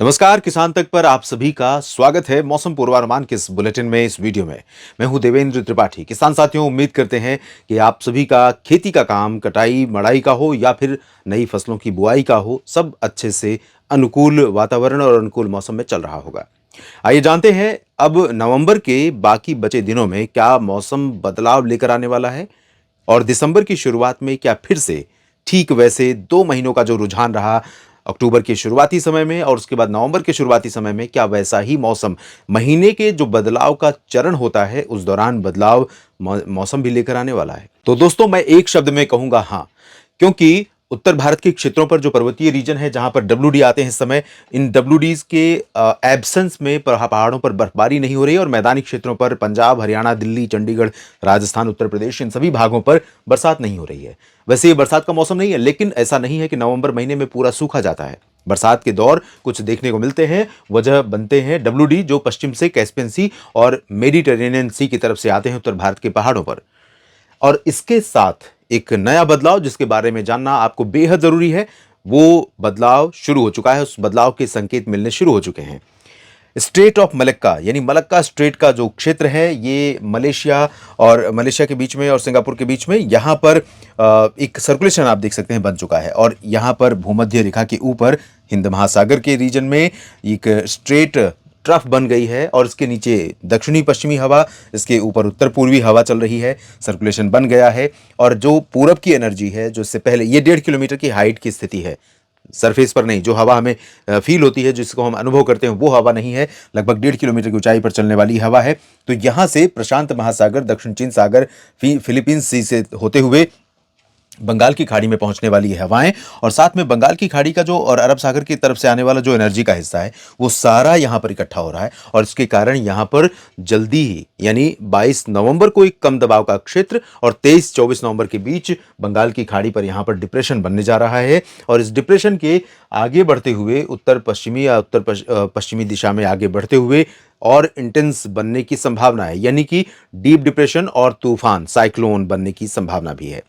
नमस्कार, किसान तक पर आप सभी का स्वागत है। मौसम पूर्वानुमान के इस बुलेटिन में, इस वीडियो में मैं हूं देवेंद्र त्रिपाठी। किसान साथियों, उम्मीद करते हैं कि आप सभी का खेती का काम कटाई मड़ाई का हो या फिर नई फसलों की बुआई का हो, सब अच्छे से अनुकूल वातावरण और अनुकूल मौसम में चल रहा होगा। आइए जानते हैं अब नवंबर के बाकी बचे दिनों में क्या मौसम बदलाव लेकर आने वाला है और दिसंबर की शुरुआत में क्या फिर से ठीक वैसे 2 महीनों का जो रुझान रहा अक्टूबर के शुरुआती समय में और उसके बाद नवंबर के शुरुआती समय में, क्या वैसा ही मौसम महीने के जो बदलाव का चरण होता है उस दौरान बदलाव मौसम भी लेकर आने वाला है। तो दोस्तों, मैं एक शब्द में कहूंगा हाँ, क्योंकि उत्तर भारत के क्षेत्रों पर जो पर्वतीय रीजन है जहां पर डब्ल्यूडी आते हैं इस समय, इन डब्ल्यूडीज के एब्सेंस में पहाड़ों पर बर्फबारी नहीं हो रही है और मैदानी क्षेत्रों पर पंजाब, हरियाणा, दिल्ली, चंडीगढ़, राजस्थान, उत्तर प्रदेश, इन सभी भागों पर बरसात नहीं हो रही है। वैसे ये बरसात का मौसम नहीं है, लेकिन ऐसा नहीं है कि नवंबर महीने में पूरा सूखा जाता है। बरसात के दौर कुछ देखने को मिलते हैं। वजह बनते हैं डब्ल्यूडी, जो पश्चिम से कैस्पियन सी और मेडिटेरेनियन सी की तरफ से आते हैं उत्तर भारत के पहाड़ों पर। और इसके साथ एक नया बदलाव जिसके बारे में जानना आपको बेहद जरूरी है, वो बदलाव शुरू हो चुका है। उस बदलाव के संकेत मिलने शुरू हो चुके हैं। स्ट्रेट ऑफ मलक्का यानी मलक्का स्ट्रेट का जो क्षेत्र है, ये मलेशिया के बीच में और सिंगापुर के बीच में, यहाँ पर एक सर्कुलेशन आप देख सकते हैं बन चुका है। और यहाँ पर भूमध्य रेखा के ऊपर हिंद महासागर के रीजन में एक स्ट्रेट ट्रफ बन गई है और इसके नीचे दक्षिणी पश्चिमी हवा, इसके ऊपर उत्तर पूर्वी हवा चल रही है। सर्कुलेशन बन गया है और जो पूरब की एनर्जी है, जो इससे पहले ये 1.5 किलोमीटर की हाइट की स्थिति है, सरफेस पर नहीं, जो हवा हमें फील होती है, जिसको हम अनुभव करते हैं, वो हवा नहीं है। लगभग 1.5 किलोमीटर की ऊंचाई पर चलने वाली हवा है। तो यहां से प्रशांत महासागर, दक्षिण चीन सागर, फिलीपींस सी से होते हुए बंगाल की खाड़ी में पहुंचने वाली हवाएं और साथ में बंगाल की खाड़ी का जो और अरब सागर की तरफ से आने वाला जो एनर्जी का हिस्सा है, वो सारा यहां पर इकट्ठा हो रहा है। और इसके कारण यहां पर जल्दी ही यानी 22 नवंबर को एक कम दबाव का क्षेत्र और 23-24 नवंबर के बीच बंगाल की खाड़ी पर यहां पर डिप्रेशन बनने जा रहा है। और इस डिप्रेशन के आगे बढ़ते हुए उत्तर पश्चिमी या पश्चिमी दिशा में आगे बढ़ते हुए और इंटेंस बनने की संभावना है, यानी कि डीप डिप्रेशन और तूफान, साइक्लोन बनने की संभावना भी है।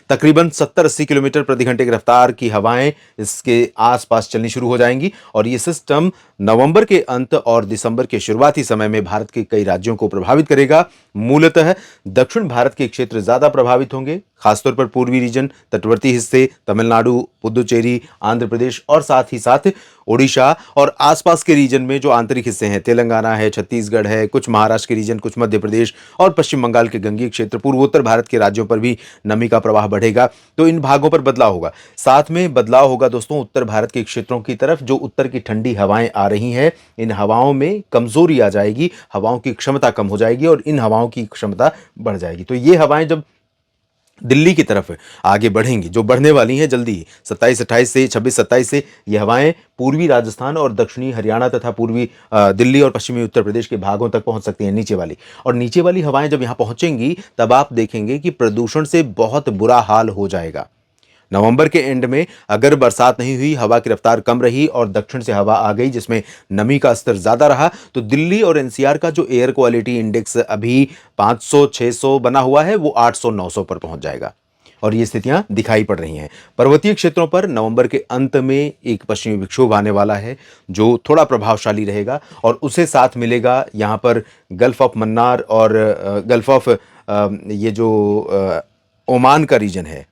तकरीबन 70-80 किलोमीटर प्रति घंटे की रफ्तार की हवाएं इसके आसपास चलनी शुरू हो जाएंगी और ये सिस्टम नवंबर के अंत और दिसंबर के शुरुआती समय में भारत के कई राज्यों को प्रभावित करेगा। मूलतः दक्षिण भारत के क्षेत्र ज्यादा प्रभावित होंगे, खासतौर पर पूर्वी रीजन, तटवर्ती हिस्से, तमिलनाडु, पुदुचेरी, आंध्र प्रदेश और साथ ही साथ ओडिशा और आसपास के रीजन में जो आंतरिक हिस्से हैं, तेलंगाना है, छत्तीसगढ़ है, कुछ महाराष्ट्र के रीजन, कुछ मध्य प्रदेश और पश्चिम बंगाल के गंगीय क्षेत्र, पूर्वोत्तर भारत के राज्यों पर भी नमी का प्रवाह बढ़ेगा। तो इन भागों पर बदलाव होगा। साथ में बदलाव होगा दोस्तों उत्तर भारत के क्षेत्रों की तरफ। जो उत्तर की ठंडी हवाएं आ रही हैं, इन हवाओं में कमजोरी आ जाएगी, हवाओं की क्षमता कम हो जाएगी और इन हवाओं की क्षमता बढ़ जाएगी। तो ये हवाएं जब दिल्ली की तरफ आगे बढ़ेंगी, जो बढ़ने वाली हैं जल्दी, 27-28 से 26-27 से ये हवाएं पूर्वी राजस्थान और दक्षिणी हरियाणा तथा पूर्वी दिल्ली और पश्चिमी उत्तर प्रदेश के भागों तक पहुंच सकती हैं, नीचे वाली। और नीचे वाली हवाएं जब यहां पहुंचेंगी तब आप देखेंगे कि प्रदूषण से बहुत बुरा हाल हो जाएगा। नवंबर के एंड में अगर बरसात नहीं हुई, हवा की रफ्तार कम रही और दक्षिण से हवा आ गई जिसमें नमी का स्तर ज्यादा रहा, तो दिल्ली और एनसीआर का जो एयर क्वालिटी इंडेक्स अभी 500-600 बना हुआ है, वो 800-900 पर पहुंच जाएगा। और ये स्थितियां दिखाई पड़ रही हैं। पर्वतीय क्षेत्रों पर नवंबर के अंत में एक पश्चिमी विक्षोभ आने वाला है जो थोड़ा प्रभावशाली रहेगा और उसे साथ मिलेगा यहां पर गल्फ ऑफ मन्नार और गल्फ ऑफ ये जो ओमान का रीजन है,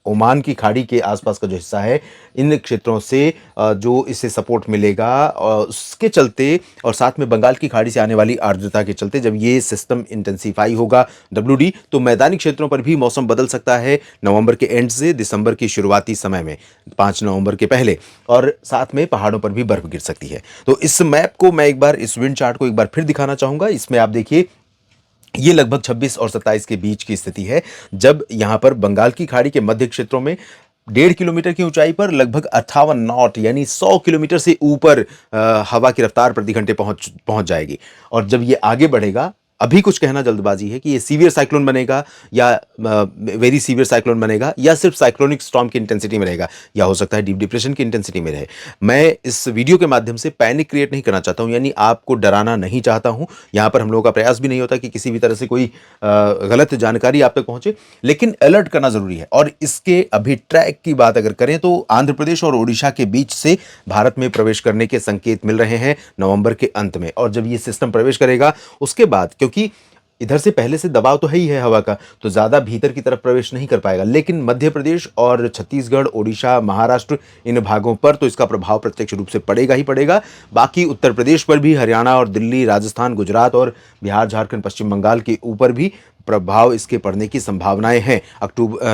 ओमान की खाड़ी के आसपास का जो हिस्सा है, इन क्षेत्रों से जो इसे सपोर्ट मिलेगा और उसके चलते और साथ में बंगाल की खाड़ी से आने वाली आर्द्रता के चलते जब ये सिस्टम इंटेंसिफाई होगा डब्ल्यूडी, तो मैदानी क्षेत्रों पर भी मौसम बदल सकता है नवंबर के एंड से दिसंबर की शुरुआती समय में, 5 नवंबर के पहले। और साथ में पहाड़ों पर भी बर्फ गिर सकती है। तो इस मैप को मैं एक बार, इस विंड चार्ट को एक बार फिर दिखाना चाहूंगा। इसमें आप देखिए, ये लगभग 26 और 27 के बीच की स्थिति है, जब यहां पर बंगाल की खाड़ी के मध्य क्षेत्रों में 1.5 किलोमीटर की ऊंचाई पर लगभग 58 नॉट यानी 100 किलोमीटर से ऊपर हवा की रफ्तार प्रति घंटे पहुंच जाएगी। और जब ये आगे बढ़ेगा अभी कुछ कहना जल्दबाजी है कि ये सीवियर साइक्लोन बनेगा या वेरी सीवियर साइक्लोन बनेगा या सिर्फ साइक्लोनिक स्टॉर्म की इंटेंसिटी में रहेगा या हो सकता है डीप डिप्रेशन की इंटेंसिटी में रहे। मैं इस वीडियो के माध्यम से पैनिक क्रिएट नहीं करना चाहता हूं, यानी आपको डराना नहीं चाहता हूं। यहां पर हम लोगों का प्रयास भी नहीं होता कि किसी भी तरह से कोई गलत जानकारी आप तक पहुंचे, लेकिन अलर्ट करना जरूरी है। और इसके अभी ट्रैक की बात अगर करें तो आंध्र प्रदेश और ओडिशा के बीच से भारत में प्रवेश करने के संकेत मिल रहे हैं नवंबर के अंत में। और जब ये सिस्टम प्रवेश करेगा उसके बाद, क्योंकि इधर से पहले से दबाव तो है ही है हवा का, तो ज्यादा भीतर की तरफ प्रवेश नहीं कर पाएगा, लेकिन मध्य प्रदेश और छत्तीसगढ़, ओडिशा, महाराष्ट्र, इन भागों पर तो इसका प्रभाव प्रत्यक्ष रूप से पड़ेगा ही पड़ेगा। बाकी उत्तर प्रदेश पर भी, हरियाणा और दिल्ली, राजस्थान, गुजरात और बिहार, झारखंड, पश्चिम बंगाल के ऊपर भी प्रभाव इसके पड़ने की संभावनाएं हैं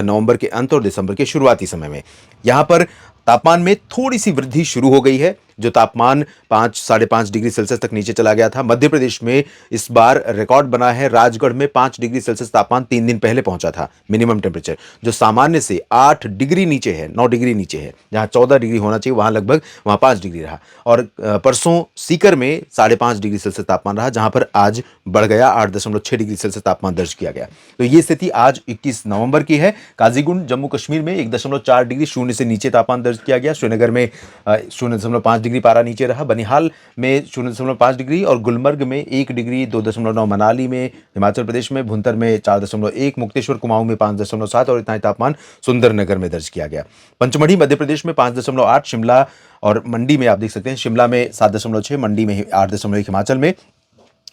नवंबर के अंत और दिसंबर के शुरुआती समय में। यहां पर तापमान में थोड़ी सी वृद्धि शुरू हो गई है, जो तापमान 5-5.5 डिग्री सेल्सियस तक नीचे चला गया था। मध्य प्रदेश में इस बार रिकॉर्ड बना है, राजगढ़ में 5 डिग्री सेल्सियस तापमान 3 दिन पहले पहुंचा था मिनिमम टेम्परेचर, जो सामान्य से 8 डिग्री नीचे है, 9 डिग्री नीचे है। जहां 14 डिग्री होना चाहिए वहां लगभग 5 डिग्री रहा। और परसों सीकर में 5.5 डिग्री सेल्सियस तापमान रहा, जहां पर आज बढ़ गया, 8.6 डिग्री सेल्सियस तापमान दर्ज किया गया। तो ये स्थिति आज 21 नवंबर की है। काजीगुंड जम्मू कश्मीर में 1.4 डिग्री शून्य से नीचे तापमान दर्ज किया गया। श्रीनगर में 0.5 डिग्री पारा नीचे रहा। बनिहाल में 0.5 डिग्री और गुलमर्ग में 1 डिग्री 2.9, मनाली में, हिमाचल प्रदेश में भुंतर में 4.1, मुक्तेश्वर कुमाऊं में 5.7 और इतना ही तापमान सुंदरनगर में दर्ज किया गया। पंचमढ़ी मध्य प्रदेश में 5.8, शिमला और मंडी में आप देख सकते हैं, शिमला में 7.6, मंडी में 8.1, हिमाचल में,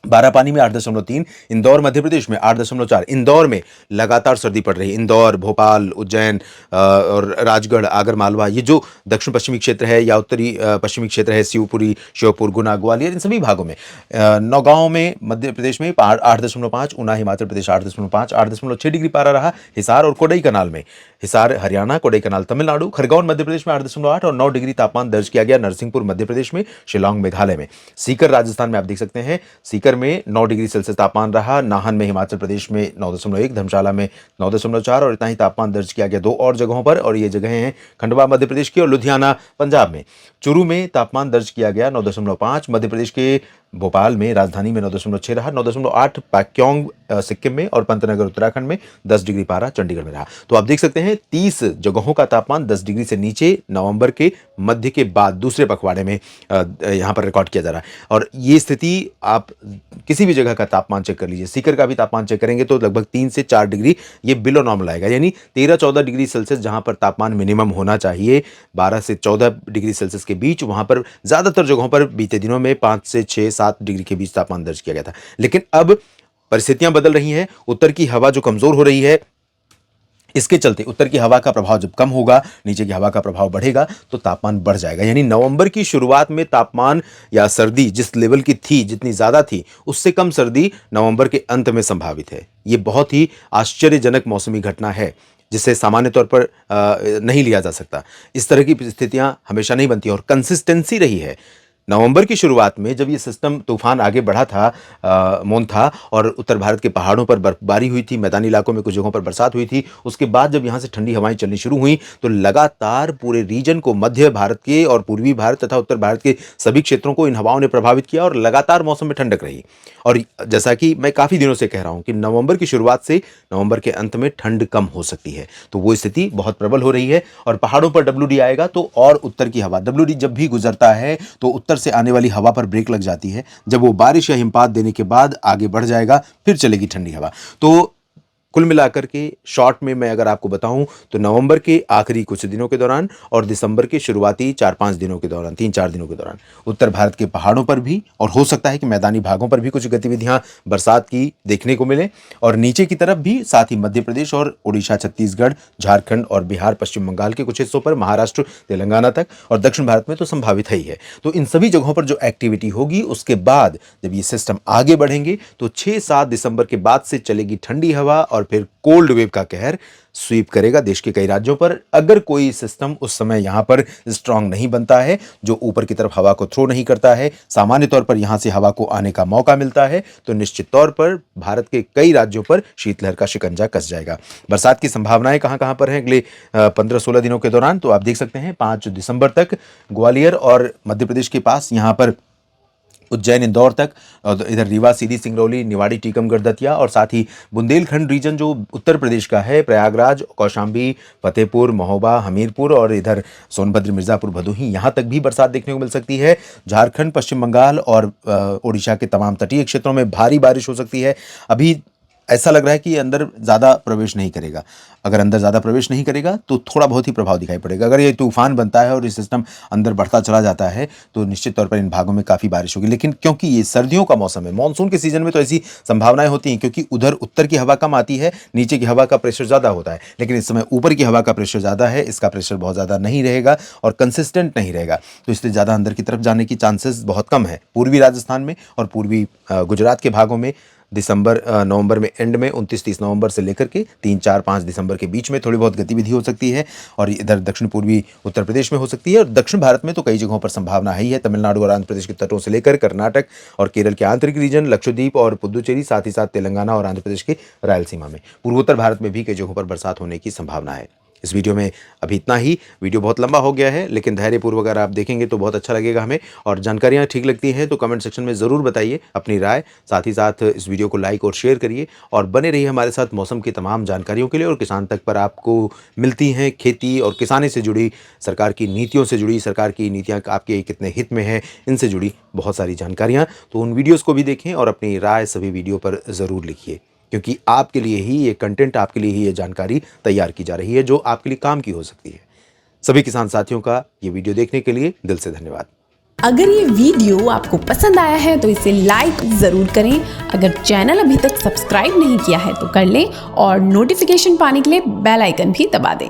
बारापानी में 8.3, इंदौर मध्य प्रदेश में 8.4। इंदौर में लगातार सर्दी पड़ रही है। इंदौर, भोपाल, उज्जैन और राजगढ़, आगर मालवा, ये जो दक्षिण पश्चिमी क्षेत्र है या उत्तरी पश्चिमी क्षेत्र है, शिवपुरी, श्योपुर, गुना, ग्वालियर, इन सभी भागों में, नौगांव में मध्य प्रदेश में 8.5, ऊना हिमाचल प्रदेश 8.5, 8.6 डिग्री पारा रहा। हिसार और कोडईकनाल में, हिसार हरियाणा, कोडईकनाल तमिलनाडु, खरगोन मध्य प्रदेश में 8.8 और 9 डिग्री तापमान दर्ज किया गया। नरसिंहपुर मध्य प्रदेश में, शिलांग मेघालय में, सीकर राजस्थान में आप देख सकते हैं, सीकर में 9 डिग्री सेल्सियस तापमान रहा। नाहन में हिमाचल प्रदेश में 9.1, धर्मशाला में 9.4 और इतना ही तापमान दर्ज किया गया 2 और जगहों पर, और ये जगहें हैं खंडवा मध्य प्रदेश की और लुधियाना पंजाब में। चूरू में तापमान दर्ज किया गया 9.5, मध्य प्रदेश के भोपाल में, राजधानी में 9.6 रहा। 9.8 पाक्योंग सिक्किम में और पंतनगर उत्तराखंड में 10 डिग्री पारा चंडीगढ़ में रहा। तो आप देख सकते हैं 30 जगहों का तापमान 10 डिग्री से नीचे नवंबर के मध्य के बाद दूसरे पखवाड़े में यहां पर रिकॉर्ड किया जा रहा है। और ये स्थिति आप किसी भी जगह का तापमान चेक कर लीजिए, सीकर का भी तापमान चेक करेंगे तो लगभग 3 से 4 डिग्री ये बिलो नॉर्मल आएगा, यानी 13-14 डिग्री सेल्सियस जहां पर तापमान मिनिमम होना चाहिए 12 से 14 डिग्री सेल्सियस के बीच, वहां पर ज्यादातर जगहों पर बीते दिनों में 5 से 6-7 डिग्री के बीच तापमान दर्ज किया गया था। लेकिन अब परिस्थितियां बदल रही हैं। उत्तर की हवा जो कमजोर हो रही है, इसके चलते उत्तर की हवा का प्रभाव जब कम होगा, नीचे की हवा का प्रभाव बढ़ेगा तो तापमान बढ़ जाएगा। यानी नवंबर की शुरुआत में तापमान या सर्दी जिस लेवल की थी, जितनी ज्यादा थी, उससे कम सर्दी नवंबर के अंत में संभावित है। यह बहुत ही आश्चर्यजनक मौसमी घटना है जिसे सामान्य तौर पर नहीं लिया जा सकता। इस तरह की स्थितियां हमेशा नहीं बनती और कंसिस्टेंसी रही है। नवंबर की शुरुआत में जब ये सिस्टम तूफान आगे बढ़ा था, मोन्था, और उत्तर भारत के पहाड़ों पर बर्फबारी हुई थी, मैदानी इलाकों में कुछ जगहों पर बरसात हुई थी, उसके बाद जब यहाँ से ठंडी हवाएं चलनी शुरू हुई तो लगातार पूरे रीजन को, मध्य भारत के और पूर्वी भारत तथा उत्तर भारत के सभी क्षेत्रों को इन हवाओं ने प्रभावित किया और लगातार मौसम में ठंडक रही। और जैसा कि मैं काफ़ी दिनों से कह रहा हूँ कि नवंबर की शुरुआत से नवंबर के अंत में ठंड कम हो सकती है, तो वो स्थिति बहुत प्रबल हो रही है। और पहाड़ों पर WD आएगा तो और उत्तर की हवा, WD जब भी गुजरता है तो उत्तर से आने वाली हवा पर ब्रेक लग जाती है। जब वो बारिश या हिमपात देने के बाद आगे बढ़ जाएगा, फिर चलेगी ठंडी हवा। तो कुल मिलाकर के शॉर्ट में मैं अगर आपको बताऊं तो नवंबर के आखिरी कुछ दिनों के दौरान और दिसंबर के शुरुआती 4-5 दिनों के दौरान, 3-4 दिनों के दौरान उत्तर भारत के पहाड़ों पर भी और हो सकता है कि मैदानी भागों पर भी कुछ गतिविधियां बरसात की देखने को मिले, और नीचे की तरफ भी, साथ ही मध्य प्रदेश और उड़ीसा, छत्तीसगढ़, झारखंड और बिहार, पश्चिम बंगाल के कुछ हिस्सों पर, महाराष्ट्र, तेलंगाना तक, और दक्षिण भारत में तो संभावित है ही है। तो इन सभी जगहों पर जो एक्टिविटी होगी, उसके बाद जब ये सिस्टम आगे बढ़ेंगे तो 6-7 दिसंबर के बाद से चलेगी ठंडी हवा और फिर कोल्ड वेव का कहर स्वीप करेगा देश के कई राज्यों पर। अगर कोई सिस्टम उस समय यहां पर स्ट्रांग नहीं बनता है, जो ऊपर की तरफ हवा को थ्रो नहीं करता है, सामान्य तौर पर यहां से हवा को आने का मौका मिलता है, तो निश्चित तौर पर भारत के कई राज्यों पर शीतलहर का शिकंजा कस जाएगा। बरसात की संभावनाएं कहां पर हैं अगले 15-16 दिनों के दौरान, तो आप देख सकते हैं 5 दिसंबर तक ग्वालियर और मध्य प्रदेश के पास यहां पर उज्जैन इंदौर तक, और इधर रीवा सीधी सिंगरौली निवाड़ी टीकमगढ़ दतिया, और साथ ही बुंदेलखंड रीजन जो उत्तर प्रदेश का है, प्रयागराज कौशाम्बी फतेहपुर महोबा हमीरपुर और इधर सोनभद्र मिर्जापुर भदोही, यहाँ तक भी बरसात देखने को मिल सकती है। झारखंड पश्चिम बंगाल और उड़ीसा के तमाम तटीय क्षेत्रों में भारी बारिश हो सकती है। अभी ऐसा लग रहा है कि अंदर ज़्यादा प्रवेश नहीं करेगा। अगर अंदर ज़्यादा प्रवेश नहीं करेगा तो थोड़ा बहुत ही प्रभाव दिखाई पड़ेगा। अगर ये तूफान बनता है और ये सिस्टम अंदर बढ़ता चला जाता है तो निश्चित तौर पर इन भागों में काफ़ी बारिश होगी। लेकिन क्योंकि ये सर्दियों का मौसम है, मानसून के सीजन में तो ऐसी संभावनाएं होती हैं, क्योंकि उधर उत्तर की हवा कम आती है, नीचे की हवा का प्रेशर ज़्यादा होता है। लेकिन इस समय ऊपर की हवा का प्रेशर ज़्यादा है, इसका प्रेशर बहुत ज़्यादा नहीं रहेगा और कंसिस्टेंट नहीं रहेगा, तो इसलिए ज़्यादा अंदर की तरफ जाने की चांसेस बहुत कम है। पूर्वी राजस्थान में और पूर्वी गुजरात के भागों में नवंबर में एंड में 29-30 नवंबर से लेकर के 3-4-5 दिसंबर के बीच में थोड़ी बहुत गतिविधि हो सकती है, और इधर दक्षिण पूर्वी उत्तर प्रदेश में हो सकती है। और दक्षिण भारत में तो कई जगहों पर संभावना है तमिलनाडु और आंध्र प्रदेश के तटों से लेकर कर्नाटक और केरल के आंतरिक रीजन, लक्षद्वीप और पुदुचेरी, साथ ही साथ तेलंगाना और आंध्र प्रदेश के रायलसीमा में, पूर्वोत्तर भारत में भी कई जगहों पर बरसात होने की संभावना है। इस वीडियो में अभी इतना ही। वीडियो बहुत लंबा हो गया है, लेकिन धैर्यपूर्वक अगर आप देखेंगे तो बहुत अच्छा लगेगा हमें, और जानकारियाँ ठीक लगती हैं तो कमेंट सेक्शन में ज़रूर बताइए अपनी राय। साथ ही साथ इस वीडियो को लाइक और शेयर करिए, और बने रहिए हमारे साथ मौसम की तमाम जानकारियों के लिए। और किसान तक पर आपको मिलती हैं खेती और किसानी से जुड़ी, सरकार की नीतियों से जुड़ी, सरकार की नीतियाँ आपके कितने हित में है, इनसे जुड़ी बहुत सारी जानकारियाँ। तो उन वीडियोज़ को भी देखें और अपनी राय सभी वीडियो पर ज़रूर लिखिए, क्योंकि आपके लिए ही ये कंटेंट, आपके लिए ही ये जानकारी तैयार की जा रही है जो आपके लिए काम की हो सकती है। सभी किसान साथियों का ये वीडियो देखने के लिए दिल से धन्यवाद। अगर ये वीडियो आपको पसंद आया है तो इसे लाइक ज़रूर करें। अगर चैनल अभी तक सब्सक्राइब नहीं किया है तो कर लें, और नोटिफिकेशन पाने के लिए बेल आइकन भी दबा दें।